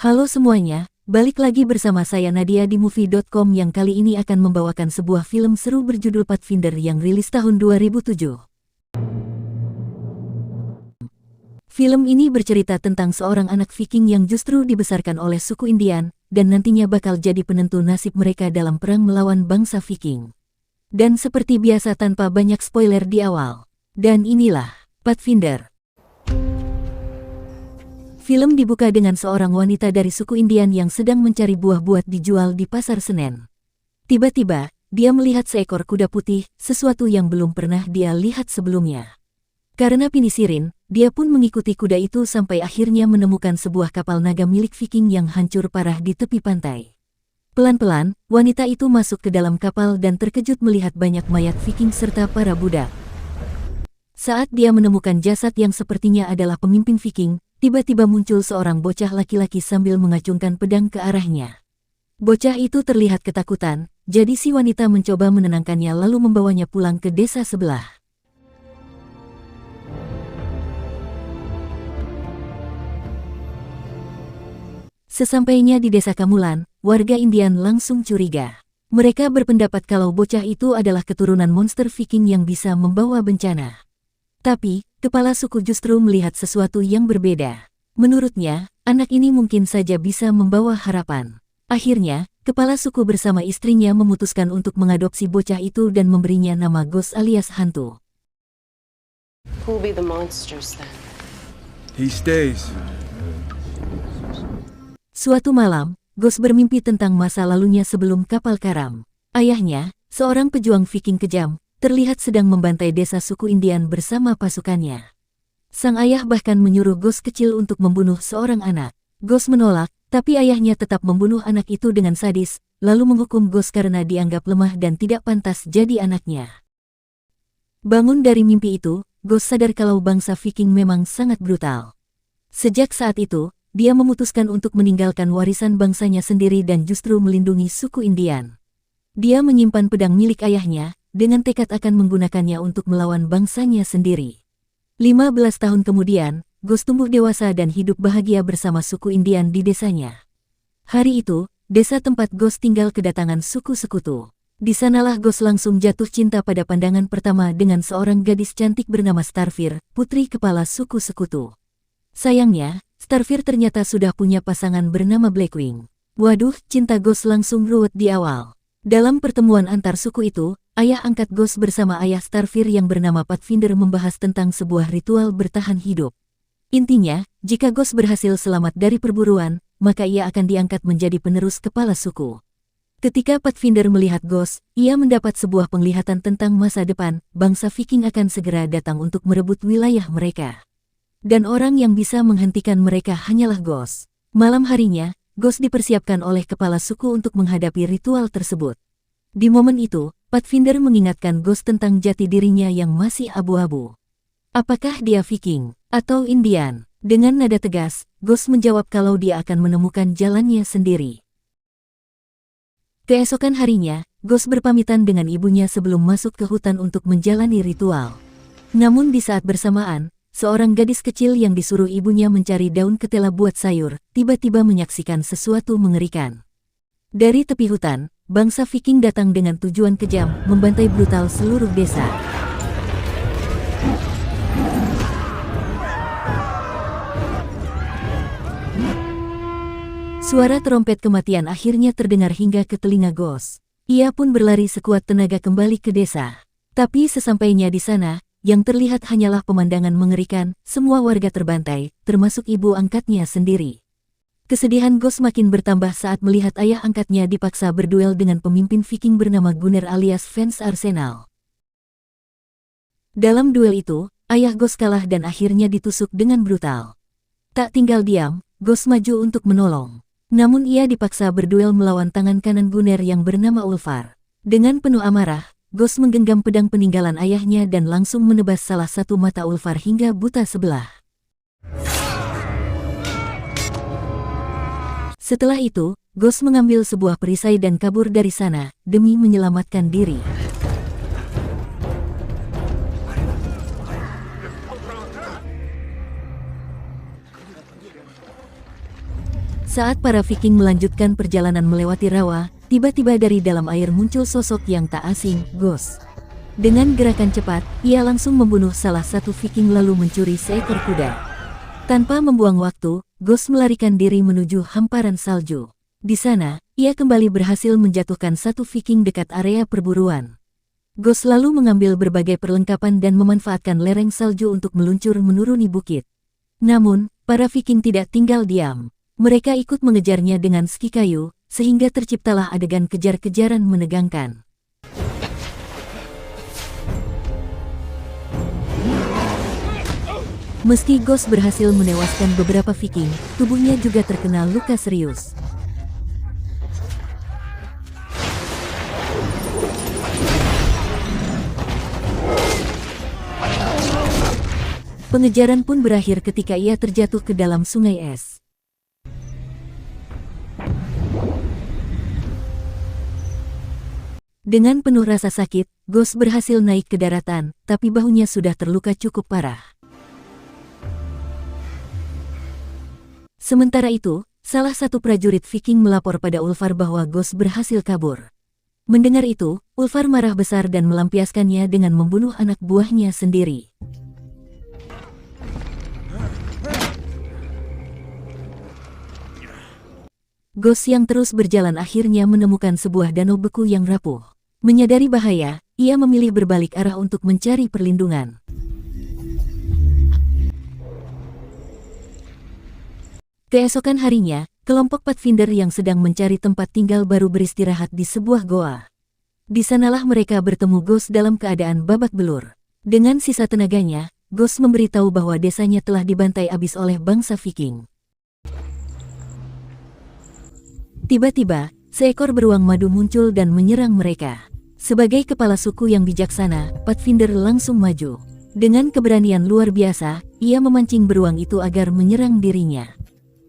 Halo semuanya, balik lagi bersama saya Nadia di Movie.com yang kali ini akan membawakan sebuah film seru berjudul Pathfinder yang rilis tahun 2007. Film ini bercerita tentang seorang anak Viking yang justru dibesarkan oleh suku Indian, dan nantinya bakal jadi penentu nasib mereka dalam perang melawan bangsa Viking. Dan seperti biasa tanpa banyak spoiler di awal. Dan inilah Pathfinder. Film dibuka dengan seorang wanita dari suku Indian yang sedang mencari buah buat dijual di pasar Senen. Tiba-tiba, dia melihat seekor kuda putih, sesuatu yang belum pernah dia lihat sebelumnya. Karena penisirin, dia pun mengikuti kuda itu sampai akhirnya menemukan sebuah kapal naga milik Viking yang hancur parah di tepi pantai. Pelan-pelan, wanita itu masuk ke dalam kapal dan terkejut melihat banyak mayat Viking serta para budak. Saat dia menemukan jasad yang sepertinya adalah pemimpin Viking, tiba-tiba muncul seorang bocah laki-laki sambil mengacungkan pedang ke arahnya. Bocah itu terlihat ketakutan, jadi si wanita mencoba menenangkannya lalu membawanya pulang ke desa sebelah. Sesampainya di desa Kamulan, warga Indian langsung curiga. Mereka berpendapat kalau bocah itu adalah keturunan monster Viking yang bisa membawa bencana. Tapi, kepala suku justru melihat sesuatu yang berbeda. Menurutnya, anak ini mungkin saja bisa membawa harapan. Akhirnya, kepala suku bersama istrinya memutuskan untuk mengadopsi bocah itu dan memberinya nama Ghost alias hantu. Who'll be the monsters then? He stays. Suatu malam, Ghost bermimpi tentang masa lalunya sebelum kapal karam. Ayahnya, seorang pejuang Viking kejam, terlihat sedang membantai desa suku Indian bersama pasukannya. Sang ayah bahkan menyuruh Ghost kecil untuk membunuh seorang anak. Ghost menolak, tapi ayahnya tetap membunuh anak itu dengan sadis, lalu menghukum Ghost karena dianggap lemah dan tidak pantas jadi anaknya. Bangun dari mimpi itu, Ghost sadar kalau bangsa Viking memang sangat brutal. Sejak saat itu, dia memutuskan untuk meninggalkan warisan bangsanya sendiri dan justru melindungi suku Indian. Dia menyimpan pedang milik ayahnya, dengan tekad akan menggunakannya untuk melawan bangsanya sendiri. 15 tahun kemudian, Ghost tumbuh dewasa dan hidup bahagia bersama suku Indian di desanya. Hari itu, desa tempat Ghost tinggal kedatangan suku sekutu. Di sanalah Ghost langsung jatuh cinta pada pandangan pertama dengan seorang gadis cantik bernama Starfire, putri kepala suku sekutu. Sayangnya, Starfire ternyata sudah punya pasangan bernama Blackwing. Waduh, cinta Ghost langsung ruwet di awal. Dalam pertemuan antar suku itu, ayah angkat Ghost bersama ayah Starfire yang bernama Pathfinder membahas tentang sebuah ritual bertahan hidup. Intinya, jika Ghost berhasil selamat dari perburuan, maka ia akan diangkat menjadi penerus kepala suku. Ketika Pathfinder melihat Ghost, ia mendapat sebuah penglihatan tentang masa depan, bangsa Viking akan segera datang untuk merebut wilayah mereka. Dan orang yang bisa menghentikan mereka hanyalah Ghost. Malam harinya, Ghost dipersiapkan oleh kepala suku untuk menghadapi ritual tersebut. Di momen itu, Pathfinder mengingatkan Ghost tentang jati dirinya yang masih abu-abu. Apakah dia Viking atau Indian? Dengan nada tegas, Ghost menjawab kalau dia akan menemukan jalannya sendiri. Keesokan harinya, Ghost berpamitan dengan ibunya sebelum masuk ke hutan untuk menjalani ritual. Namun di saat bersamaan, seorang gadis kecil yang disuruh ibunya mencari daun ketela buat sayur, tiba-tiba menyaksikan sesuatu mengerikan. Dari tepi hutan, bangsa Viking datang dengan tujuan kejam, membantai brutal seluruh desa. Suara trompet kematian akhirnya terdengar hingga ke telinga Ghost. Ia pun berlari sekuat tenaga kembali ke desa. Tapi sesampainya di sana, yang terlihat hanyalah pemandangan mengerikan, semua warga terbantai, termasuk ibu angkatnya sendiri. Kesedihan Ghost makin bertambah saat melihat ayah angkatnya dipaksa berduel dengan pemimpin Viking bernama Gunnar alias Fans Arsenal. Dalam duel itu, ayah Ghost kalah dan akhirnya ditusuk dengan brutal. Tak tinggal diam, Ghost maju untuk menolong. Namun ia dipaksa berduel melawan tangan kanan Gunnar yang bernama Ulfar. Dengan penuh amarah, Ghost menggenggam pedang peninggalan ayahnya dan langsung menebas salah satu mata Ulfar hingga buta sebelah. Setelah itu, Ghost mengambil sebuah perisai dan kabur dari sana, demi menyelamatkan diri. Saat para Viking melanjutkan perjalanan melewati rawa, tiba-tiba dari dalam air muncul sosok yang tak asing, Ghost. Dengan gerakan cepat, ia langsung membunuh salah satu Viking lalu mencuri seekor kuda. Tanpa membuang waktu, Ghost melarikan diri menuju hamparan salju. Di sana, ia kembali berhasil menjatuhkan satu Viking dekat area perburuan. Ghost lalu mengambil berbagai perlengkapan dan memanfaatkan lereng salju untuk meluncur menuruni bukit. Namun, para Viking tidak tinggal diam. Mereka ikut mengejarnya dengan ski kayu, sehingga terciptalah adegan kejar-kejaran menegangkan. Meski Ghost berhasil menewaskan beberapa Viking, tubuhnya juga terkena luka serius. Pengejaran pun berakhir ketika ia terjatuh ke dalam sungai es. Dengan penuh rasa sakit, Ghost berhasil naik ke daratan, tapi bahunya sudah terluka cukup parah. Sementara itu, salah satu prajurit Viking melapor pada Ulfar bahwa Ghost berhasil kabur. Mendengar itu, Ulfar marah besar dan melampiaskannya dengan membunuh anak buahnya sendiri. Ghost yang terus berjalan akhirnya menemukan sebuah danau beku yang rapuh. Menyadari bahaya, ia memilih berbalik arah untuk mencari perlindungan. Keesokan harinya, kelompok Pathfinder yang sedang mencari tempat tinggal baru beristirahat di sebuah goa. Di sanalah mereka bertemu Ghost dalam keadaan babak belur. Dengan sisa tenaganya, Ghost memberitahu bahwa desanya telah dibantai abis oleh bangsa Viking. Tiba-tiba, seekor beruang madu muncul dan menyerang mereka. Sebagai kepala suku yang bijaksana, Pathfinder langsung maju. Dengan keberanian luar biasa, ia memancing beruang itu agar menyerang dirinya.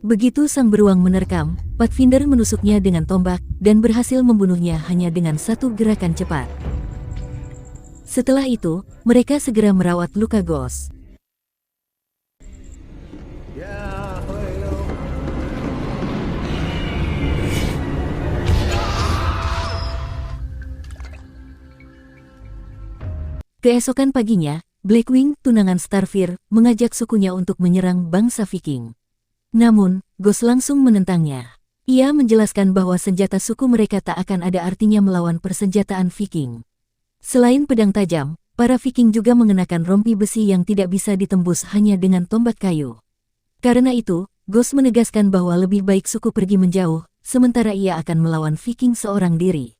Begitu sang beruang menerkam, Pathfinder menusuknya dengan tombak, dan berhasil membunuhnya hanya dengan satu gerakan cepat. Setelah itu, mereka segera merawat luka Ghost. Keesokan paginya, Blackwing, tunangan Starfire, mengajak sukunya untuk menyerang bangsa Viking. Namun, Ghost langsung menentangnya. Ia menjelaskan bahwa senjata suku mereka tak akan ada artinya melawan persenjataan Viking. Selain pedang tajam, para Viking juga mengenakan rompi besi yang tidak bisa ditembus hanya dengan tombak kayu. Karena itu, Ghost menegaskan bahwa lebih baik suku pergi menjauh, sementara ia akan melawan Viking seorang diri.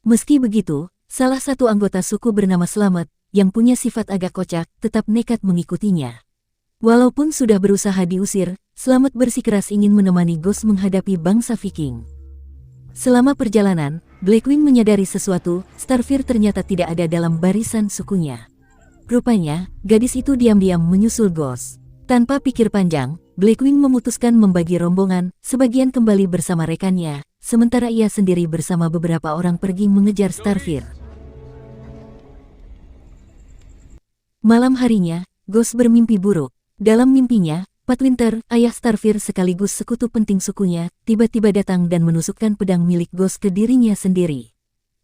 Meski begitu, salah satu anggota suku bernama Slamet, yang punya sifat agak kocak, tetap nekat mengikutinya. Walaupun sudah berusaha diusir, Slamet bersikeras ingin menemani Ghost menghadapi bangsa Viking. Selama perjalanan, Blackwing menyadari sesuatu, Starfire ternyata tidak ada dalam barisan sukunya. Rupanya, gadis itu diam-diam menyusul Ghost. Tanpa pikir panjang, Blackwing memutuskan membagi rombongan, sebagian kembali bersama rekannya, sementara ia sendiri bersama beberapa orang pergi mengejar Starfire. Malam harinya, Ghost bermimpi buruk. Dalam mimpinya, Pathwinter, ayah Starfire sekaligus sekutu penting sukunya, tiba-tiba datang dan menusukkan pedang milik Ghost ke dirinya sendiri.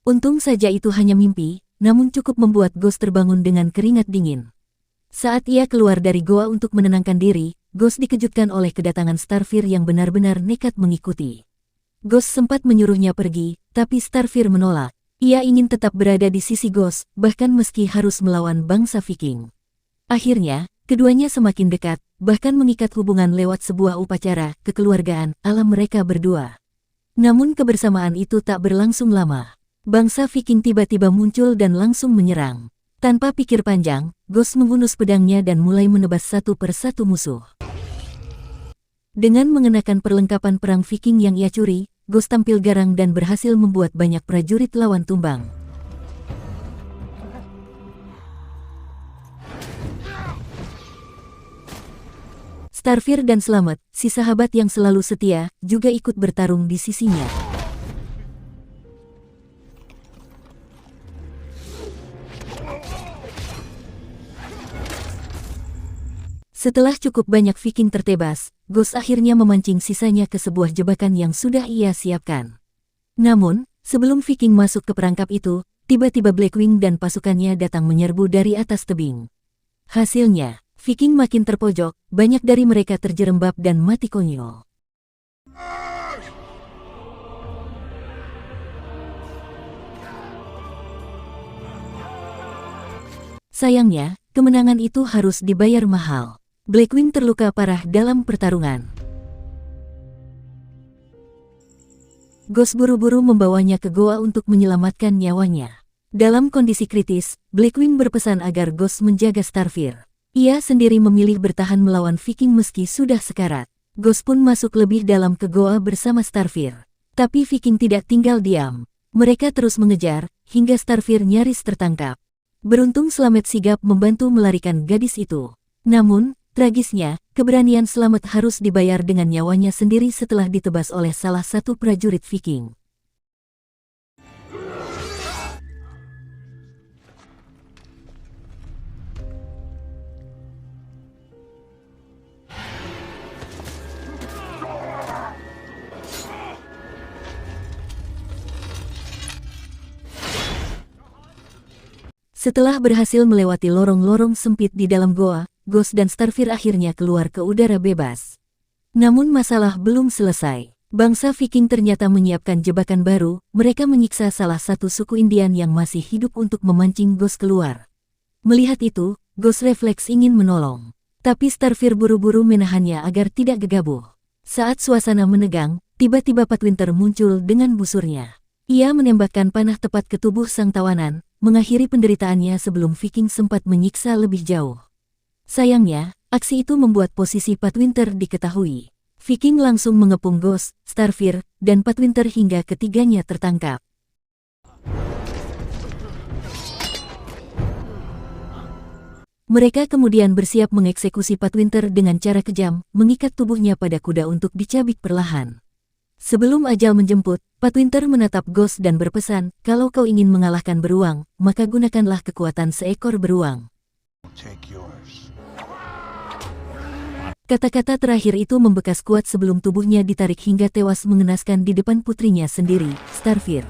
Untung saja itu hanya mimpi, namun cukup membuat Ghost terbangun dengan keringat dingin. Saat ia keluar dari goa untuk menenangkan diri, Ghost dikejutkan oleh kedatangan Starfire yang benar-benar nekat mengikuti. Ghost sempat menyuruhnya pergi, tapi Starfire menolak. Ia ingin tetap berada di sisi Ghost, bahkan meski harus melawan bangsa Viking. Akhirnya, keduanya semakin dekat, bahkan mengikat hubungan lewat sebuah upacara kekeluargaan ala mereka berdua. Namun kebersamaan itu tak berlangsung lama. Bangsa Viking tiba-tiba muncul dan langsung menyerang. Tanpa pikir panjang, Ghost menghunus pedangnya dan mulai menebas satu persatu musuh. Dengan mengenakan perlengkapan perang Viking yang ia curi, Ghost tampil garang dan berhasil membuat banyak prajurit lawan tumbang. Starfire dan Slamet, si sahabat yang selalu setia, juga ikut bertarung di sisinya. Setelah cukup banyak Viking tertebas, Ghost akhirnya memancing sisanya ke sebuah jebakan yang sudah ia siapkan. Namun, sebelum Viking masuk ke perangkap itu, tiba-tiba Blackwing dan pasukannya datang menyerbu dari atas tebing. Hasilnya, Viking makin terpojok, banyak dari mereka terjerembab dan mati konyol. Sayangnya, kemenangan itu harus dibayar mahal. Blackwing terluka parah dalam pertarungan. Ghost buru-buru membawanya ke goa untuk menyelamatkan nyawanya. Dalam kondisi kritis, Blackwing berpesan agar Ghost menjaga Starfire. Ia sendiri memilih bertahan melawan Viking meski sudah sekarat. Ghost pun masuk lebih dalam ke goa bersama Starfire. Tapi Viking tidak tinggal diam. Mereka terus mengejar, hingga Starfire nyaris tertangkap. Beruntung Slamet sigap membantu melarikan gadis itu. Namun, tragisnya, keberanian Slamet harus dibayar dengan nyawanya sendiri setelah ditebas oleh salah satu prajurit Viking. Setelah berhasil melewati lorong-lorong sempit di dalam goa, Ghost dan Starfire akhirnya keluar ke udara bebas. Namun masalah belum selesai. Bangsa Viking ternyata menyiapkan jebakan baru, mereka menyiksa salah satu suku Indian yang masih hidup untuk memancing Ghost keluar. Melihat itu, Ghost refleks ingin menolong. Tapi Starfire buru-buru menahannya agar tidak gegabah. Saat suasana menegang, tiba-tiba Pathwinter muncul dengan busurnya. Ia menembakkan panah tepat ke tubuh sang tawanan, mengakhiri penderitaannya sebelum Viking sempat menyiksa lebih jauh. Sayangnya, aksi itu membuat posisi Pathwinter diketahui. Viking langsung mengepung Ghost, Starfire, dan Pathwinter hingga ketiganya tertangkap. Mereka kemudian bersiap mengeksekusi Pathwinter dengan cara kejam, mengikat tubuhnya pada kuda untuk dicabik perlahan. Sebelum ajal menjemput, Pathwinter menatap Ghost dan berpesan, kalau kau ingin mengalahkan beruang, maka gunakanlah kekuatan seekor beruang. Kata-kata terakhir itu membekas kuat sebelum tubuhnya ditarik hingga tewas mengenaskan di depan putrinya sendiri, Starfire.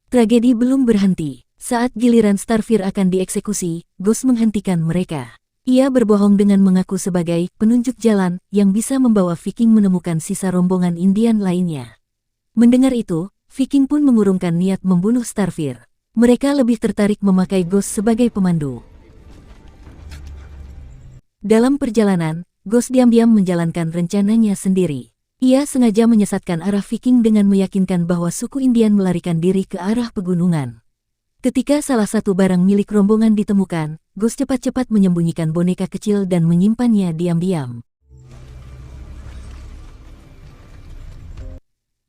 Tragedi belum berhenti. Saat giliran Starfire akan dieksekusi, Ghost menghentikan mereka. Ia berbohong dengan mengaku sebagai penunjuk jalan yang bisa membawa Viking menemukan sisa rombongan Indian lainnya. Mendengar itu, Viking pun mengurungkan niat membunuh Starfire. Mereka lebih tertarik memakai Ghost sebagai pemandu. Dalam perjalanan, Ghost diam-diam menjalankan rencananya sendiri. Ia sengaja menyesatkan arah Viking dengan meyakinkan bahwa suku Indian melarikan diri ke arah pegunungan. Ketika salah satu barang milik rombongan ditemukan, Ghost cepat-cepat menyembunyikan boneka kecil dan menyimpannya diam-diam.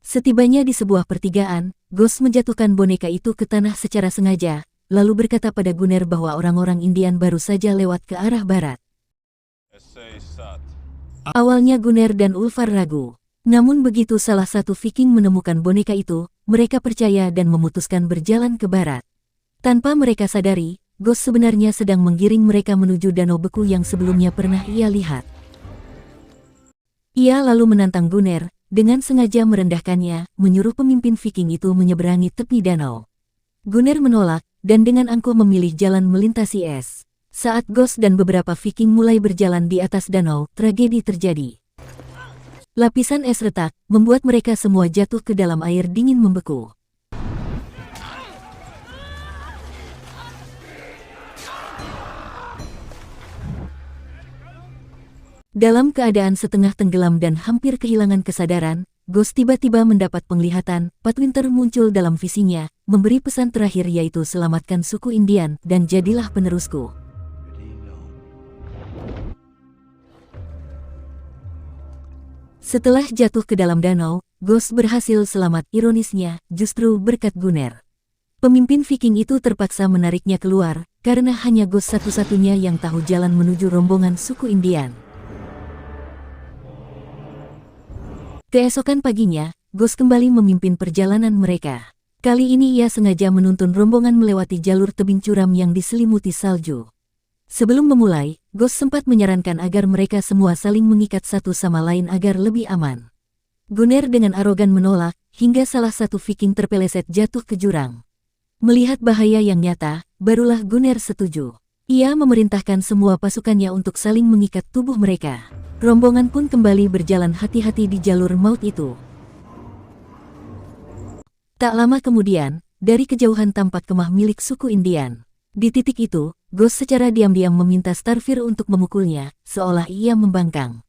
Setibanya di sebuah pertigaan, Ghost menjatuhkan boneka itu ke tanah secara sengaja, lalu berkata pada Gunner bahwa orang-orang Indian baru saja lewat ke arah barat. Awalnya Gunner dan Ulfar ragu. Namun begitu salah satu Viking menemukan boneka itu, mereka percaya dan memutuskan berjalan ke barat. Tanpa mereka sadari, Ghost sebenarnya sedang menggiring mereka menuju danau beku yang sebelumnya pernah ia lihat. Ia lalu menantang Gunner, dengan sengaja merendahkannya, menyuruh pemimpin Viking itu menyeberangi tepi danau. Gunner menolak, dan dengan angkuh memilih jalan melintasi es. Saat Ghost dan beberapa Viking mulai berjalan di atas danau, tragedi terjadi. Lapisan es retak, membuat mereka semua jatuh ke dalam air dingin membeku. Dalam keadaan setengah tenggelam dan hampir kehilangan kesadaran, Ghost tiba-tiba mendapat penglihatan. Pathwinter muncul dalam visinya, memberi pesan terakhir yaitu selamatkan suku Indian dan jadilah penerusku. Setelah jatuh ke dalam danau, Ghost berhasil selamat. Ironisnya, justru berkat Gunner. Pemimpin Viking itu terpaksa menariknya keluar, karena hanya Ghost satu-satunya yang tahu jalan menuju rombongan suku Indian. Keesokan paginya, Ghost kembali memimpin perjalanan mereka. Kali ini ia sengaja menuntun rombongan melewati jalur tebing curam yang diselimuti salju. Sebelum memulai, Ghost sempat menyarankan agar mereka semua saling mengikat satu sama lain agar lebih aman. Gunner dengan arogan menolak, hingga salah satu Viking terpeleset jatuh ke jurang. Melihat bahaya yang nyata, barulah Gunner setuju. Ia memerintahkan semua pasukannya untuk saling mengikat tubuh mereka. Rombongan pun kembali berjalan hati-hati di jalur maut itu. Tak lama kemudian, dari kejauhan tampak kemah milik suku Indian. Di titik itu, Ghost secara diam-diam meminta Starfire untuk memukulnya, seolah ia membangkang.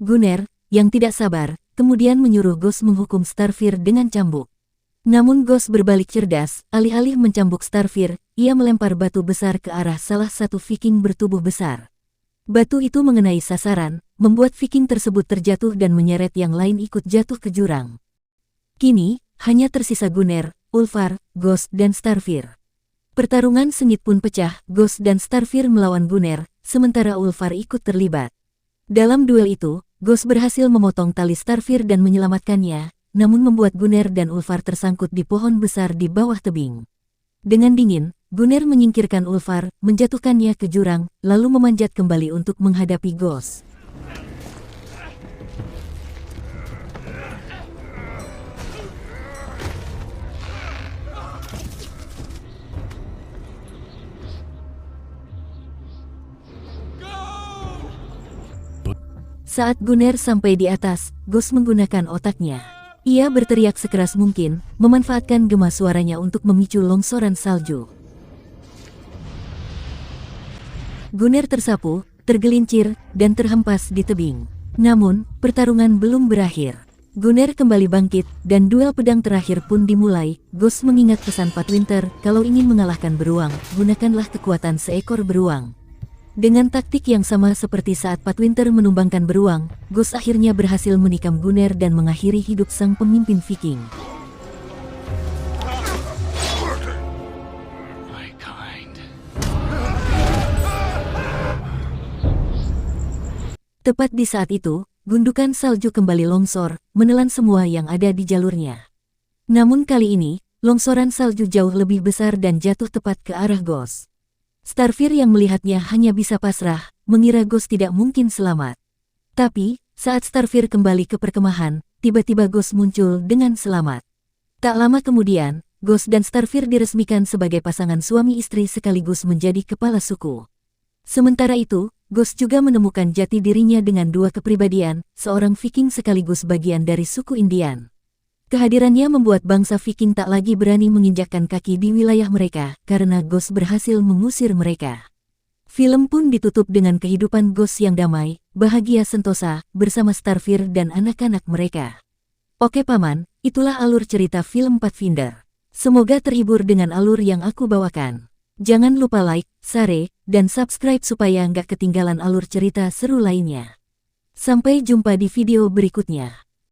Gunner, yang tidak sabar, kemudian menyuruh Ghost menghukum Starfire dengan cambuk. Namun Ghost berbalik cerdas, alih-alih mencambuk Starfire, ia melempar batu besar ke arah salah satu Viking bertubuh besar. Batu itu mengenai sasaran, membuat Viking tersebut terjatuh dan menyeret yang lain ikut jatuh ke jurang. Kini, hanya tersisa Gunner, Ulfar, Ghost dan Starfire. Pertarungan sengit pun pecah, Ghost dan Starfire melawan Gunner, sementara Ulfar ikut terlibat. Dalam duel itu, Ghost berhasil memotong tali Starfire dan menyelamatkannya, namun membuat Gunner dan Ulfar tersangkut di pohon besar di bawah tebing. Dengan dingin, Gunner menyingkirkan Ulfar, menjatuhkannya ke jurang, lalu memanjat kembali untuk menghadapi Ghost. Saat Gunner sampai di atas, Ghost menggunakan otaknya. Ia berteriak sekeras mungkin, memanfaatkan gema suaranya untuk memicu longsoran salju. Gunner tersapu, tergelincir, dan terhempas di tebing. Namun, pertarungan belum berakhir. Gunner kembali bangkit, dan duel pedang terakhir pun dimulai. Ghost mengingat pesan Pathwinter, kalau ingin mengalahkan beruang, gunakanlah kekuatan seekor beruang. Dengan taktik yang sama seperti saat Pathwinter menumbangkan beruang, Ghost akhirnya berhasil menikam Gunner dan mengakhiri hidup sang pemimpin Viking. Tepat di saat itu, gundukan salju kembali longsor, menelan semua yang ada di jalurnya. Namun kali ini, longsoran salju jauh lebih besar dan jatuh tepat ke arah Ghost. Starfire yang melihatnya hanya bisa pasrah, mengira Ghost tidak mungkin selamat. Tapi, saat Starfire kembali ke perkemahan, tiba-tiba Ghost muncul dengan selamat. Tak lama kemudian, Ghost dan Starfire diresmikan sebagai pasangan suami istri sekaligus menjadi kepala suku. Sementara itu, Ghost juga menemukan jati dirinya dengan dua kepribadian, seorang Viking sekaligus bagian dari suku Indian. Kehadirannya membuat bangsa Viking tak lagi berani menginjakkan kaki di wilayah mereka, karena Ghost berhasil mengusir mereka. Film pun ditutup dengan kehidupan Ghost yang damai, bahagia sentosa, bersama Starfire dan anak-anak mereka. Oke Paman, itulah alur cerita film Pathfinder. Semoga terhibur dengan alur yang aku bawakan. Jangan lupa like, share, dan subscribe supaya nggak ketinggalan alur cerita seru lainnya. Sampai jumpa di video berikutnya.